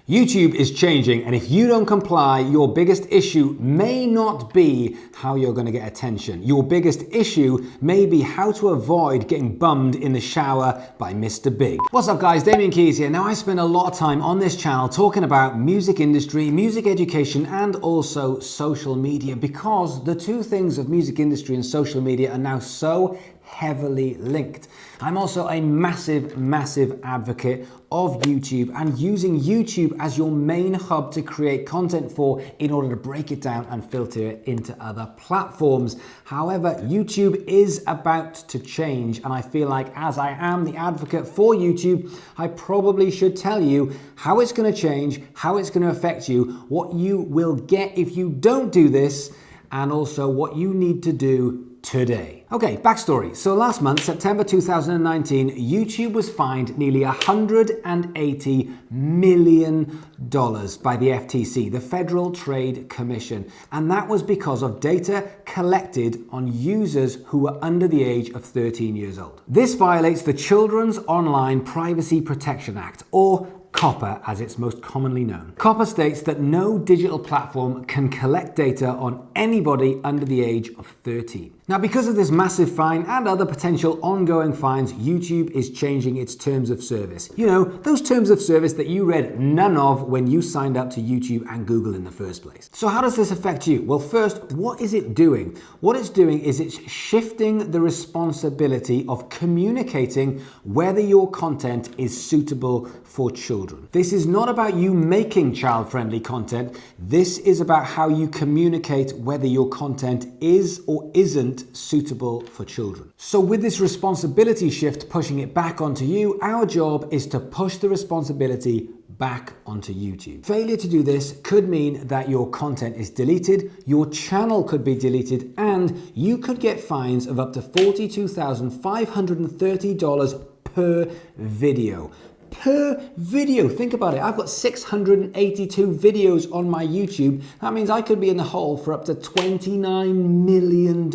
YouTube is changing, and if you don't comply, your biggest issue may not be how you're going to get attention. Your biggest issue may be how to avoid getting bummed in the shower by Mr. Big. What's up guys, Damian Keyes here. Now I spend a lot of time on this channel talking about music industry, music education, and also social media, because the two things of music industry and social media are now so heavily linked. I'm also a massive advocate of YouTube and using YouTube as your main hub to create content for in order to break it down and filter it into other platforms. However, YouTube is about to change, and I feel like as I am the advocate for YouTube, I probably should tell you how it's going to change, how it's going to affect you, what you will get if you don't do this, and also what you need to do today. Okay, backstory. So last month, September 2019, YouTube was fined nearly $180 million by the FTC, the Federal Trade Commission. And that was because of data collected on users who were under the age of 13 years old. This violates the Children's Online Privacy Protection Act, or Coppa, as it's most commonly known. Coppa states that no digital platform can collect data on anybody under the age of 13. Now, because of this massive fine and other potential ongoing fines, YouTube is changing its terms of service. You know, those terms of service that you read none of when you signed up to YouTube and Google in the first place. So how does this affect you? Well, first, what is it doing? What it's doing is it's shifting the responsibility of communicating whether your content is suitable for children. This is not about you making child-friendly content. This is about how you communicate whether your content is or isn't suitable for children. So with this responsibility shift pushing it back onto you, our job is to push the responsibility back onto YouTube. Failure to do this could mean that your content is deleted, your channel could be deleted, and you could get fines of up to $42,530 per video. Per video. Think about it. I've got 682 videos on my YouTube. That means I could be in the hole for up to $29 million.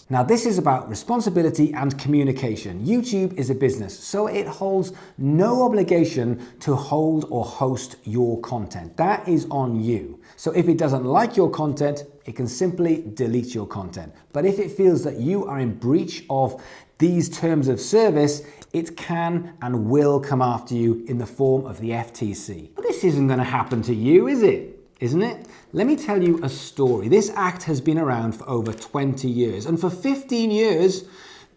Now, this is about responsibility and communication. YouTube is a business, so it holds no obligation to hold or host your content. That is on you. So if it doesn't like your content, it can simply delete your content. But if it feels that you are in breach of these terms of service, it can and will come after you in the form of the FTC. But this isn't going to happen to you, is it? Isn't it? Let me tell you a story. This act has been around for over 20 years, and for 15 years,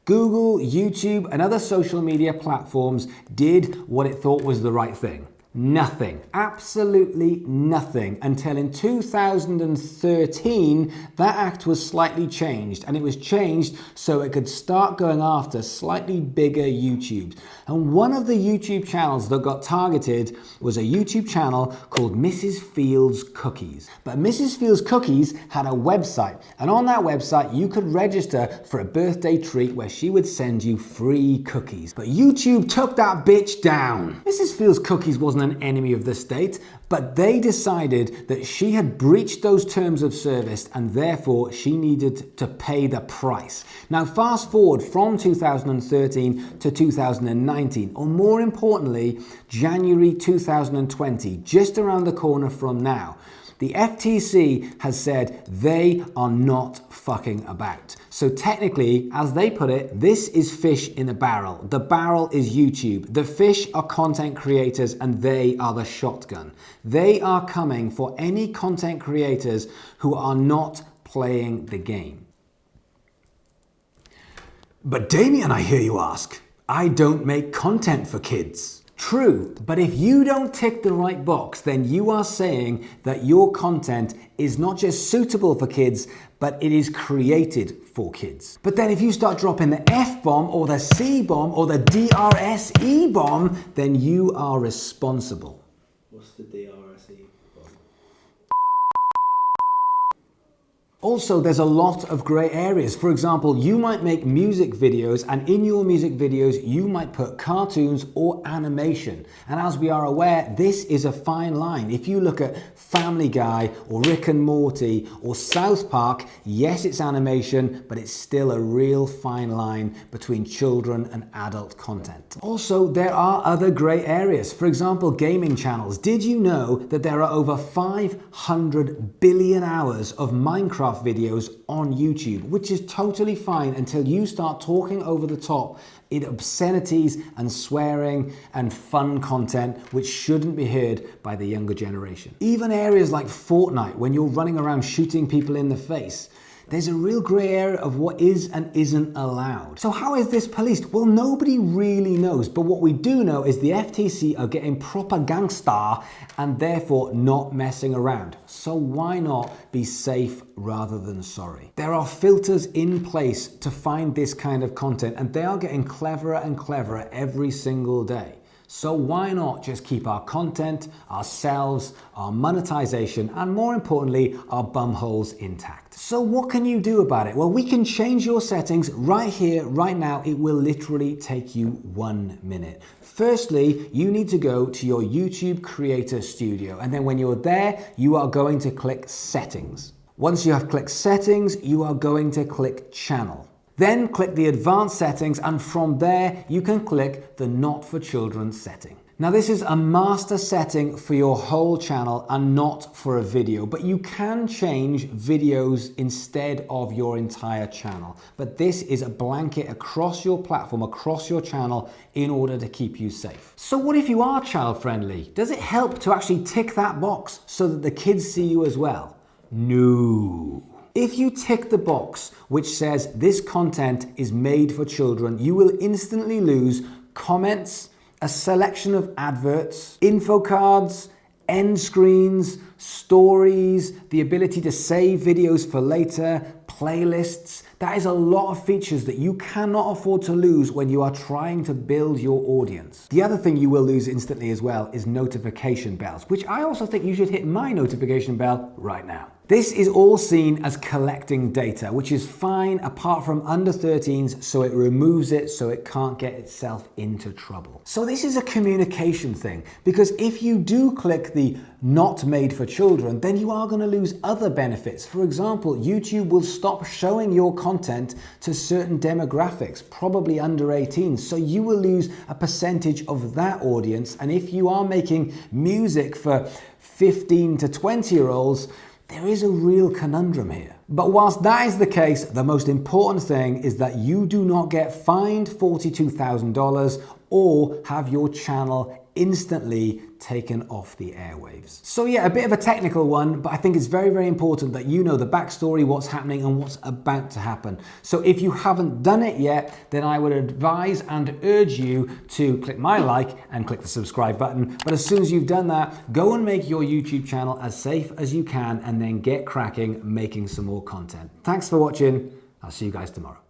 Google, YouTube, and other social media platforms did what it thought was the right thing. Nothing, absolutely nothing, until in 2013, that act was slightly changed, and it was changed so it could start going after slightly bigger YouTube. And one of the YouTube channels that got targeted was a YouTube channel called Mrs. Fields Cookies. But Mrs. Fields Cookies had a website, and on that website, you could register for a birthday treat where she would send you free cookies. But YouTube took that bitch down. Mrs. Fields Cookies wasn't an enemy of the state, but they decided that she had breached those terms of service and therefore she needed to pay the price. Now fast forward from 2013 to 2019, or more importantly, January 2020, just around the corner from now. The FTC has said they are not fucking about. So technically, as they put it, this is fish in a barrel. The barrel is YouTube. The fish are content creators and they are the shotgun. They are coming for any content creators who are not playing the game. But Damian, I hear you ask, I don't make content for kids. True, but if you don't tick the right box, then you are saying that your content is not just suitable for kids, but it is created for kids. But then if you start dropping the F-bomb or the C-bomb or the DRSE bomb, then you are responsible. What's the DRSE bomb? Also, there's a lot of grey areas. For example, you might make music videos, and in your music videos, you might put cartoons or animation. And as we are aware, this is a fine line. If you look at Family Guy or Rick and Morty or South Park, yes, it's animation, but it's still a real fine line between children and adult content. Also, there are other grey areas. For example, gaming channels. Did you know that there are over 500 billion hours of Minecraft videos on YouTube, which is totally fine until you start talking over the top in obscenities and swearing and fun content which shouldn't be heard by the younger generation. Even areas like Fortnite, when you're running around shooting people in the face, there's a real grey area of what is and isn't allowed. So how is this policed? Well, nobody really knows, but what we do know is the FTC are getting proper gangsta and therefore not messing around. So why not be safe rather than sorry? There are filters in place to find this kind of content, and they are getting cleverer and cleverer every single day. So why not just keep our content, ourselves, our monetization, and more importantly, our bumholes intact? So what can you do about it? Well, we can change your settings right here, right now. It will literally take you 1 minute. Firstly, you need to go to your YouTube Creator Studio, and then when you're there, you are going to click Settings. Once you have clicked Settings, you are going to click Channel. Then click the advanced settings, and from there you can click the not for children setting. Now this is a master setting for your whole channel and not for a video, but you can change videos instead of your entire channel. But this is a blanket across your platform, across your channel, in order to keep you safe. So what if you are child friendly? Does it help to actually tick that box so that the kids see you as well? No. If you tick the box which says this content is made for children, you will instantly lose comments, a selection of adverts, info cards, end screens, stories, the ability to save videos for later, playlists. That is a lot of features that you cannot afford to lose when you are trying to build your audience. The other thing you will lose instantly as well is notification bells, which I also think you should hit my notification bell right now. This is all seen as collecting data, which is fine apart from under 13s, so it removes it so it can't get itself into trouble. So this is a communication thing, because if you do click the not made for children, then you are going to lose other benefits. For example, YouTube will stop showing your content to certain demographics, probably under 18, so you will lose a percentage of that audience. And if you are making music for 15 to 20-year-olds, there is a real conundrum here. But whilst that is the case, the most important thing is that you do not get fined $42,000 or have your channel instantly taken off the airwaves. So yeah, a bit of a technical one, but I think it's very, very important that you know the backstory, what's happening and what's about to happen. So if you haven't done it yet, then I would advise and urge you to click my like and click the subscribe button. But as soon as you've done that, go and make your YouTube channel as safe as you can and then get cracking making some more content. Thanks for watching. I'll see you guys tomorrow.